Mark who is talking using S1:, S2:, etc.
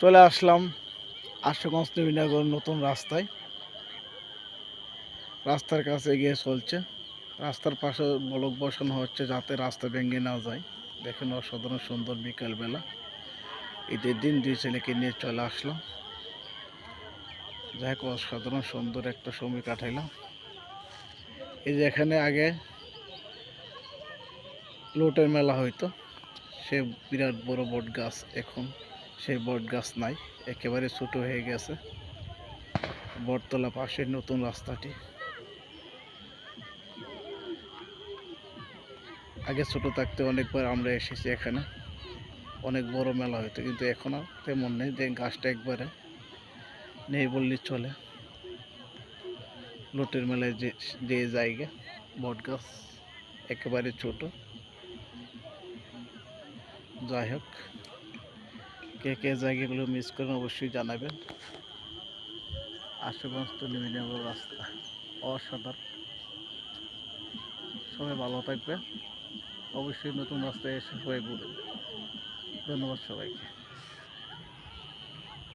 S1: চলে আসলাম আশুগঞ্জ নবীনগর নতুন রাস্তায়। রাস্তার কাছে এগিয়ে চলছে। রাস্তার পাশে ব্লক বসানো হচ্ছে যাতে রাস্তা ভেঙে না যায়। দেখেন অসাধারণ সুন্দর বিকালবেলা ঈদের দিন দুই ছেলেকে নিয়ে চলে আসলাম। যাই হোক অসাধারণ সুন্দর একটা সময় কাটাইলাম। এই যে এখানে আগে লোটের মেলা হইতো, সে বিরাট বড় বট গাছ, এখন সেই বট গাছ নাই, একেবারে ছোট হয়ে গেছে। বটতলা পাশে নতুন রাস্তাটি। আগে ছোট থাকতে অনেকবার আমরা এসেছি এখানে, অনেক বড় মেলা হইতো, কিন্তু এখন আর তেমন নেই। গাছটা একবারে নেই বললেই চলে। লোটের মেলায় যে জায়গা, বট গাছ একেবারে ছোট। যাই হোক, কে কে জায়গাগুলো মিস করেন অবশ্যই জানাবেন। আশুগঞ্জ তো নবীনগর রাস্তা অসাধারণ। সবাই ভালো থাকবে, অবশ্যই নতুন রাস্তায় এসে হয়ে ঘুরবে। ধন্যবাদ সবাইকে।